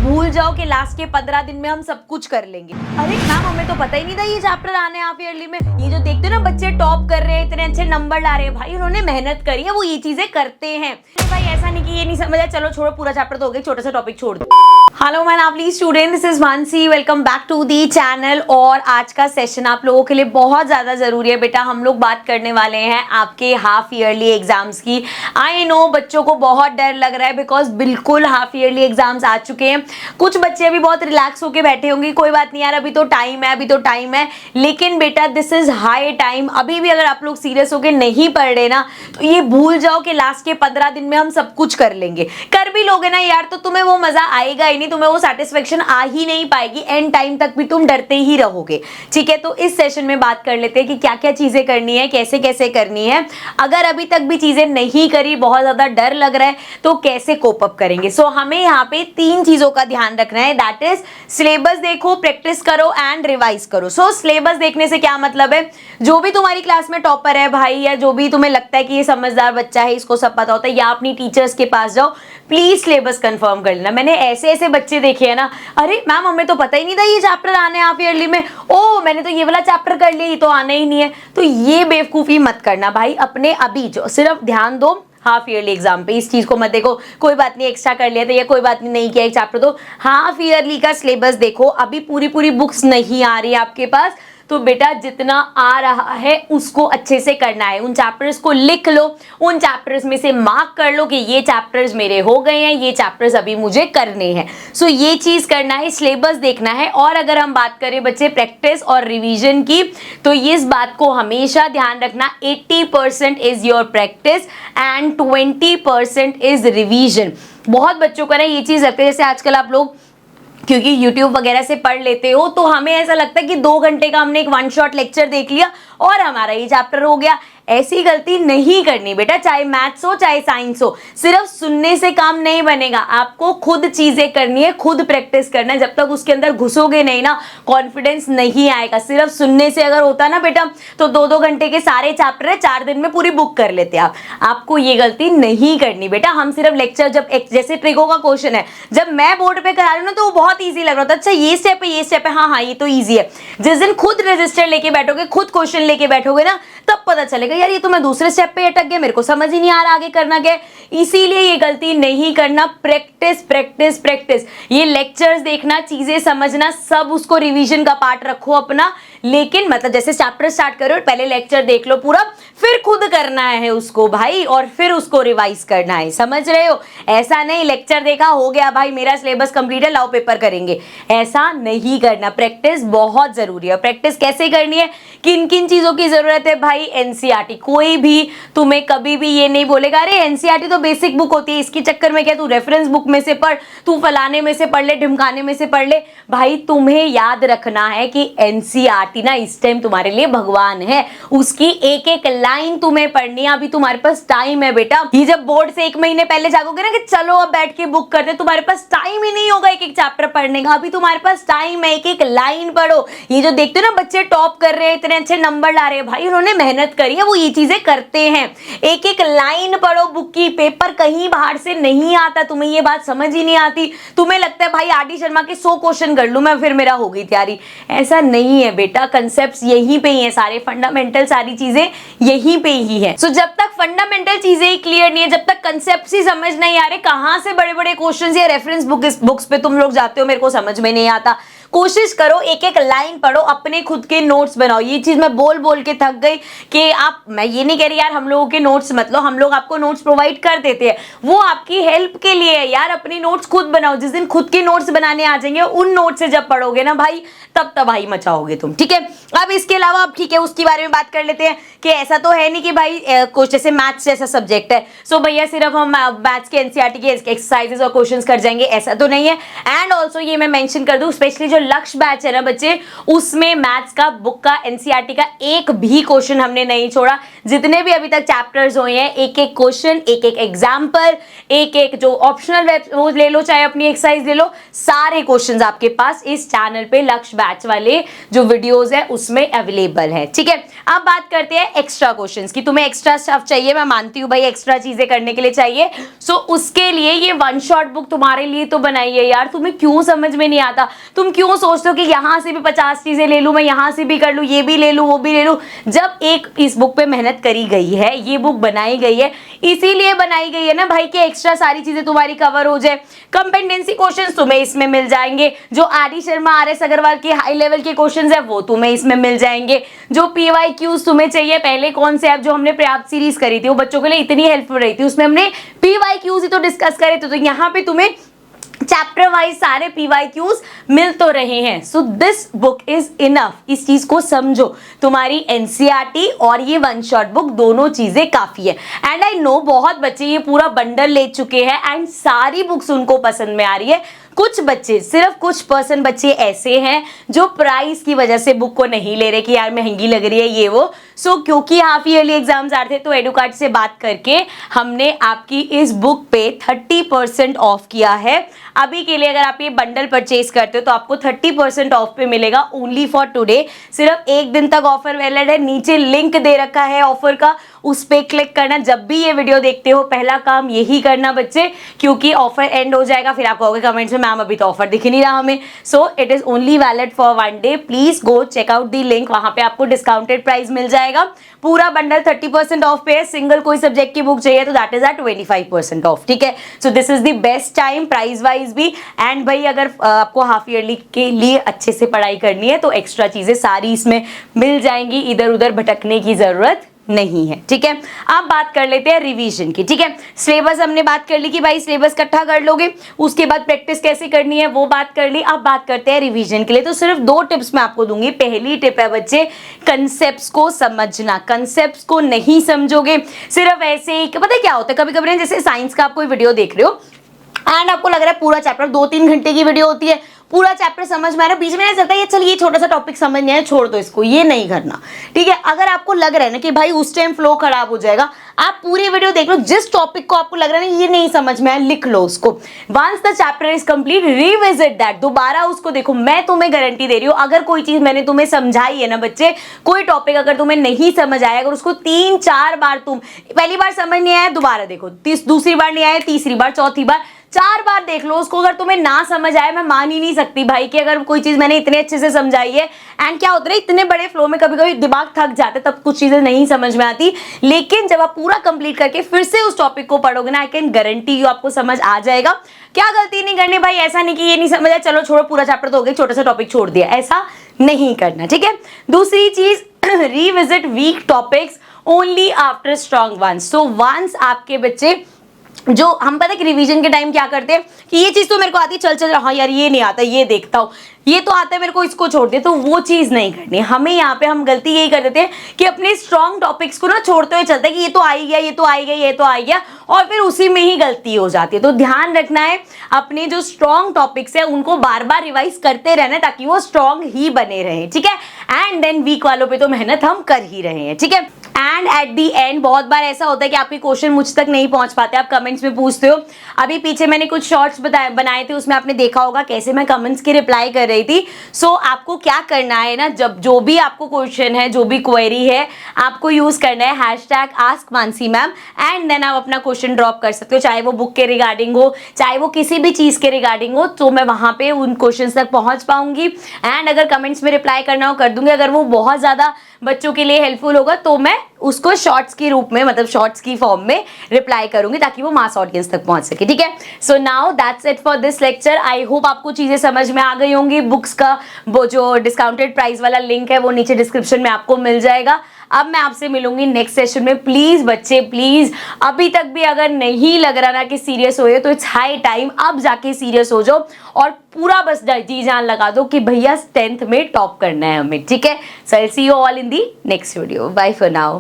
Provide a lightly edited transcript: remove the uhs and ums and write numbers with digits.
भूल जाओ कि लास्ट के 15 दिन में हम सब कुछ कर लेंगे। अरे मैम हमें तो पता ही नहीं था ये चैप्टर आने हाफ ईयरली में। ये जो देखते हो ना बच्चे टॉप कर रहे हैं, इतने अच्छे नंबर ला रहे हैं, भाई उन्होंने मेहनत करी है, वो ये चीजें करते हैं। भाई ऐसा नहीं कि ये नहीं समझा, चलो छोड़ो पूरा चैप्टर तो हो गया, छोटा सा टॉपिक छोड़ दो। Hello my lovely student, this is Mansi, welcome back to the channel. और आज का सेशन आप लोगों के लिए बहुत ज्यादा जरूरी है बेटा। हम लोग बात करने वाले हैं आपके हाफ ईयरली एग्जाम्स की। आई नो बच्चों को बहुत डर लग रहा है बिकॉज बिल्कुल हाफ ईयरली एग्जाम्स आ चुके हैं। कुछ बच्चे अभी बहुत रिलैक्स होके बैठे होंगे, कोई बात नहीं यार, अभी तो टाइम है, अभी तो टाइम है। लेकिन बेटा दिस इज हाई टाइम। अभी भी अगर आप लोग सीरियस होके नहीं पढ़ रहे ना तो ये भूल जाओ कि लास्ट के 15 दिन में हम सब कुछ कर लेंगे। कर भी लोगे ना यार तो तुम्हें वो मजा आएगा ही नहीं, तुम्हें वो सेटिस्फेक्शन आ ही नहीं पाएगी। एंड टाइम तक भी तुम डरते ही रहोगे। ठीक है, तो इस सेशन में बात कर लेते हैं कि क्या क्या चीजें करनी है, कैसे कैसे करनी है। अगर अभी तक भी चीजें नहीं करी, बहुत ज्यादा डर लग रहा है, तो कैसे कोप अप करेंगे। सो हमें यहाँ पे 3 चीजों का ध्यान रखना है, दैट इज सिलेबस देखो, प्रैक्टिस करो एंड रिवाइज करो। सो सिलेबस देखने से क्या मतलब है, जो भी तुम्हारी क्लास में टॉपर है भाई, या जो भी तुम्हें लगता है कि ये समझदार बच्चा है, इसको सब पता होता है, या अपनी टीचर्स के पास जाओ, प्लीज सिलेबस कंफर्म कर लेना। मैंने ऐसे ऐसे बच्चे देखे हैं ना, अरे मैम हमें तो पता ही नहीं था ये चैप्टर आने हाफ ईयरली में, ओ मैंने तो ये वाला चैप्टर कर लिया, ये तो आना ही नहीं है। तो ये बेवकूफी मत करना भाई, अपने अभी जो सिर्फ ध्यान दो हाफ ईयरली एग्जाम पे। इस चीज को मत देखो कोई बात नहीं एक्स्ट्रा कर लिया था या कोई बात नहीं किया एक चैप्टर, तो हाफ ईयरली का सिलेबस देखो। अभी पूरी पूरी बुक्स नहीं आ रही आपके पास, तो बेटा जितना आ रहा है उसको अच्छे से करना है। उन चैप्टर्स को लिख लो, उन चैप्टर्स में से मार्क कर लो कि ये चैप्टर्स मेरे हो गए हैं, ये चैप्टर्स अभी मुझे करने हैं। सो ये चीज करना है, सिलेबस देखना है। और अगर हम बात करें बच्चे प्रैक्टिस और रिवीजन की, तो इस बात को हमेशा ध्यान रखना, 80% is your practice and 20% is revision. बहुत बच्चों का ना ये चीज लगता है, जैसे आजकल आप लोग क्योंकि YouTube वगैरह से पढ़ लेते हो, तो हमें ऐसा लगता है कि 2 घंटे का हमने एक 1 शॉट लेक्चर देख लिया और हमारा ये चैप्टर हो गया। ऐसी गलती नहीं करनी बेटा, चाहे मैथ्स हो चाहे साइंस हो। सिर्फ सुनने से काम नहीं बनेगा, आपको खुद चीजें करनी है, खुद प्रैक्टिस करना है। जब तक उसके अंदर घुसोगे नहीं ना, कॉन्फिडेंस नहीं आएगा। सिर्फ सुनने से अगर होता ना बेटा, तो 2-2 घंटे के सारे चैप्टर है 4 दिन में पूरी बुक कर लेते आप। आपको ये गलती नहीं करनी बेटा। हम सिर्फ लेक्चर, जब जैसे ट्रिको का क्वेश्चन है, जब मैं बोर्ड पे करा रही हूँ ना तो वो बहुत ईजी लग रहा था, अच्छा ये स्टेप है, ये स्टेप है, हाँ ये तो ईजी है। जिस दिन खुद रजिस्टर लेके बैठोगे, खुद क्वेश्चन लेके बैठोगे ना, तब पता चलेगा यार ये तो मैं दूसरे स्टेप पे अटक गया, मेरे को समझ ही नहीं आ रहा आगे करना क्या है। इसीलिए ये गलती नहीं करना। Practice practice practice. ये लेक्चर्स देखना, चीजें समझना, सब उसको रिवीजन का पार्ट रखो अपना। लेकिन मतलब जैसे चैप्टर स्टार्ट करो, पहले लेक्चर देख लो पूरा, फिर खुद करना है उसको भाई, और फिर उसको रिवाइज करना है। समझ रहे हो? ऐसा नहीं लेक्चर देखा हो गया भाई मेरा सिलेबस कंप्लीट है, लाओ पेपर करेंगे, ऐसा नहीं करना। प्रैक्टिस बहुत जरूरी है। प्रैक्टिस कैसे करनी है, किन किन चीजों की जरूरत है भाई? एनसीईआरटी। कोई भी तुम्हें कभी भी ये नहीं बोलेगा अरे एनसीईआरटी तो बेसिक बुक होती है, इसके चक्कर में क्या तू रेफरेंस बुक में से पढ़, तू फलाने में से पढ़ ले, ढिमकाने में से पढ़ ले। भाई तुम्हें याद रखना है कि एनसीईआरटी ना इस टाइम तुम्हारे लिए भगवान है। उसकी एक एक लाइन तुम्हें पढ़नी है। अभी तुम्हारे पास टाइम है बेटा। ये जब बोर्ड से 1 महीने पहले जागोगे ना कि चलो अब बैठ के बुक करते, तुम्हारे पास टाइम ही नहीं होगा एक एक चैप्टर पढ़ने का। अभी तुम्हारे पास टाइम है, एक एक लाइन पढ़ो। ये जो देखते हो ना बच्चे टॉप कर रहे हैं, इतने अच्छे नंबर ला रहे हैं, भाई उन्होंने मेहनत करी है, वो ये चीजें करते हैं। एक एक लाइन पढ़ो बुक की। पेपर कहीं बाहर से नहीं आता, तुम्हें ये बात समझ ही नहीं आती। तुम्हें लगता है भाई आरडी शर्मा के 100 क्वेश्चन कर लूं मैं, फिर मेरा हो गई तैयारी। ऐसा नहीं है बेटा, कंसेप्ट्स यहीं पे ही है, सारे फंडामेंटल सारी चीजें यहीं पे ही है। सो जब तक फंडामेंटल चीजें ही क्लियर नहीं है, जब तक कंसेप्ट्स ही समझ नहीं आ रहे, कहां से बड़े बड़े क्वेश्चंस या रेफरेंस बुक्स पे तुम लोग जाते हो, मेरे को समझ में नहीं आता। कोशिश करो एक एक लाइन पढ़ो, अपने खुद के नोट्स बनाओ। ये चीज मैं बोल बोल के थक गई कि आप, मैं ये नहीं कह रही यार हम लोगों के नोट्स मत लो, हम लोग आपको नोट्स प्रोवाइड कर देते हैं, वो आपकी हेल्प के लिए है यार। अपनी नोट्स खुद बनाओ। जिस दिन खुद के नोट्स बनाने आ जाएंगे, उन नोट्स से जब पढ़ोगे ना भाई, तब तबाही मचाओगे तुम। ठीक है, अब इसके अलावा अब ठीक है उसके बारे में बात कर लेते हैं कि ऐसा तो है नहीं कि भाई कुछ जैसे मैथ्स जैसा सब्जेक्ट है, सो भैया सिर्फ हम मैथ्स के एनसीईआरटी के एक्सरसाइजेस और क्वेश्चंस कर जाएंगे, ऐसा तो नहीं है। एंड ऑल्सो ये मैं मेंशन कर दूं, स्पेशली जो लक्ष्य बैच है ना बच्चे, उसमें मैथ्स का बुक का एनसीईआरटी का एक भी क्वेश्चन हमने नहीं छोड़ा। जितने भी अभी तक चैप्टर्स हुए हैं, एक एक क्वेश्चन, एक एक एग्जाम्पल, एक एक जो ऑप्शनल वो ले लो, चाहे अपनी एक्सरसाइज ले लो, सारे क्वेश्चंस आपके पास इस चैनल पे लक्ष्य बैच वाले जो वीडियोस है उसमें अवेलेबल है। ठीक है, अब बात करते हैं एक्स्ट्रा क्वेश्चंस की। तुम्हें एक्स्ट्रा स्टफ चाहिए, मैं मानती हूँ भाई एक्स्ट्रा चीजें करने के लिए चाहिए। सो उसके लिए ये वन शॉट बुक तुम्हारे लिए तो बनाई है यार। तुम्हें क्यों समझ में नहीं आता? तुम क्यों सोचते हो कि यहां से भी 50 चीजें ले लूं, मैं यहां से भी कर लूं, ये भी ले लूं, वो भी ले लूं। जब एक इस बुक पे मेहनत करी गई है, ये बुक बनाई गई है, इसीलिए बनाई गई है ना भाई कि एक्स्ट्रा सारी चीजें तुम्हारी कवर हो जाए। कंपेटेंसी क्वेश्चंस तुम्हें इसमें मिल जाएंगे, जो आरडी शर्मा, आरएस अग्रवाल के हाई लेवल के क्वेश्चंस है वो तुम्हें इसमें मिल जाएंगे। जो पीवाईक्यूज तुम्हें चाहिए, पहले कॉन्सेप्ट जो हमने पर्याप्त सीरीज करी थी वो बच्चों के लिए इतनी हेल्पफुल रही थी, उसमें हमने पीवाईक्यूज ही तो डिस्कस करे थे, तो यहाँ पे तुम्हें चैप्टर वाइज सारे पीवाईक्यूज मिल तो रहे हैं। So this book is enough, इस चीज को समझो। तुम्हारी एनसीईआरटी और ये वन शॉट बुक दोनों चीजें काफी है। एंड आई नो बहुत बच्चे ये पूरा बंडल ले चुके हैं एंड सारी बुक्स उनको पसंद में आ रही है। कुछ बच्चे, सिर्फ कुछ % बच्चे ऐसे हैं जो प्राइस की वजह से बुक को नहीं ले रहे कि यार महंगी लग रही है ये वो। सो क्योंकि हाफ ईयरली एग्जाम्स आ रहे थे तो एडुकार्ट से बात करके हमने आपकी इस बुक पे 30% ऑफ किया है। अभी के लिए अगर आप ये बंडल परचेज करते हो तो आपको 30% ऑफ पे मिलेगा ओनली फॉर टुडे। सिर्फ एक दिन तक ऑफर वैलिड है। नीचे लिंक दे रखा है ऑफर का, उस पे क्लिक करना। जब भी ये वीडियो देखते हो पहला काम यही करना बच्चे, क्योंकि ऑफर एंड हो जाएगा फिर आप कहोगे कमेंट्स में मैम अभी तो ऑफर दिख नहीं रहा हमें। So it is only valid for 1 day. Please go check out the link, वहां पे आपको डिस्काउंटेड प्राइस मिल जाएगा। पूरा बंडल 30% ऑफ पे है। सिंगल कोई सब्जेक्ट की बुक चाहिए तो दैट इज एट 25% ऑफ। ठीक है, so this is the best time price wise भी। एंड भाई अगर आपको हाफ ईयरली के लिए अच्छे से पढ़ाई करनी है तो एक्स्ट्रा चीजें सारी इसमें मिल जाएंगी, इधर उधर भटकने की जरूरत नहीं है। ठीक है, अब बात कर लेते हैं रिवीजन की। ठीक है, सिलेबस हमने बात कर ली कि भाई सिलेबस इकट्ठा कर लोगे, उसके बाद प्रैक्टिस कैसे करनी है वो बात कर ली। अब बात करते हैं रिवीजन के लिए। तो सिर्फ 2 टिप्स मैं आपको दूंगी। पहली टिप है बच्चे कंसेप्ट्स को समझना। कंसेप्ट्स को नहीं समझोगे सिर्फ ऐसे ही, पता है क्या होता है कभी कभी जैसे साइंस का आप कोई वीडियो देख रहे हो एंड आपको लग रहा है पूरा चैप्टर 2-3 घंटे की वीडियो होती है, पूरा चैप्टर समझ में आ रहा है, बीच में चलता है ये चल ये छोटा सा टॉपिक समझ नहीं आया छोड़ दो इसको, ये नहीं करना। ठीक है, अगर आपको लग रहा है ना कि भाई उस टाइम फ्लो खराब हो जाएगा, आप पूरी वीडियो देख लो। जिस टॉपिक को आपको लग रहा है ना ये नहीं समझ में आया, लिख लो उसको। Once the chapter is complete revisit that, दोबारा उसको देखो। मैं तुम्हें गारंटी दे रही हूँ अगर कोई चीज मैंने तुम्हें समझाई है ना बच्चे, कोई टॉपिक अगर तुम्हें नहीं समझ आया, अगर उसको 3-4 बार तुम पहली बार समझ नहीं आया दोबारा देखो, दूसरी बार नहीं आया तीसरी बार, चौथी बार, 4 बार देख लो उसको। अगर तुम्हें ना समझ आए, मैं मान ही नहीं सकती भाई कि अगर कोई चीज मैंने इतने अच्छे से समझाई है। एंड क्या होता है इतने बड़े फ्लो में कभी कभी दिमाग थक जाते तब कुछ चीजें नहीं समझ में आती, लेकिन जब आप पूरा कंप्लीट करके फिर से उस टॉपिक को पढ़ोगे ना, आई कैन गारंटी यू आपको समझ आ जाएगा। क्या गलती नहीं करनी भाई, ऐसा नहीं कि ये नहीं समझ आया चलो छोड़ो पूरा चैप्टर तो हो गया, छोटा सा टॉपिक छोड़ दिया, ऐसा नहीं करना। ठीक है, दूसरी चीज revisit weak topics only after strong ones. So once आपके बच्चे जो हम पता है कि रिवीजन के टाइम क्या करते हैं कि ये चीज तो मेरे को आती है, चल चल हाँ यार ये नहीं आता ये देखता हूँ, ये तो आता है मेरे को इसको छोड़ दे, तो वो चीज नहीं करनी हमें। यहाँ पे हम गलती यही कर देते हैं कि अपने स्ट्रॉन्ग टॉपिक्स को ना छोड़ते हुए चलते हैं कि ये तो आ ही गया, ये तो आ ही गया, ये तो आ ही गया, और फिर उसी में ही गलती हो जाती है। तो ध्यान रखना है अपने जो स्ट्रॉन्ग टॉपिक्स है उनको बार बार रिवाइज करते रहना ताकि वो स्ट्रॉन्ग ही बने रहे। ठीक है, एंड देन वीक वालों पे तो मेहनत हम कर ही रहे हैं। ठीक है, एंड एट दी एंड बहुत बार ऐसा होता है कि आपके क्वेश्चन मुझ तक नहीं पहुंच पाते, आप कमेंट्स में पूछते हो। अभी पीछे मैंने कुछ शॉर्ट्स बनाए थे, उसमें आपने देखा होगा कैसे मैं कमेंट्स की रिप्लाई कर रही थी। सो आपको क्या करना है ना, जब जो भी आपको क्वेश्चन है, जो भी क्वेरी है, आपको यूज करना है #AskMansiMam एंड देन आप अपना क्वेश्चन ड्रॉप कर सकते हो, चाहे वो बुक के रिगार्डिंग हो, चाहे वो किसी भी चीज के रिगार्डिंग हो, तो मैं वहां पे उन क्वेश्चन तक पहुंच पाऊंगी। एंड अगर कमेंट्स में रिप्लाई करना हो कर दूंगी, अगर वो बहुत ज्यादा बच्चों के लिए हेल्पफुल होगा तो मैं उसको शॉर्ट्स के रूप में, मतलब शॉर्ट्स की फॉर्म में रिप्लाई करूंगी ताकि वो मास ऑडियंस तक पहुंच सके। ठीक है, so now that's it for this lecture. I hope आपको चीजें समझ में आ गई होंगी। बुक्स का वो जो डिस्काउंटेड प्राइस वाला लिंक है वो नीचे डिस्क्रिप्शन में आपको मिल जाएगा। अब मैं आपसे मिलूंगी नेक्स्ट सेशन में। प्लीज बच्चे प्लीज, अभी तक भी अगर नहीं लग रहा ना कि सीरियस हो तो इट्स हाई टाइम, अब जाके सीरियस हो जाओ और पूरा बस जी जान लगा दो कि भैया 10th में टॉप करना है हमें। ठीक है, so I will see you all in the next video. Bye for now.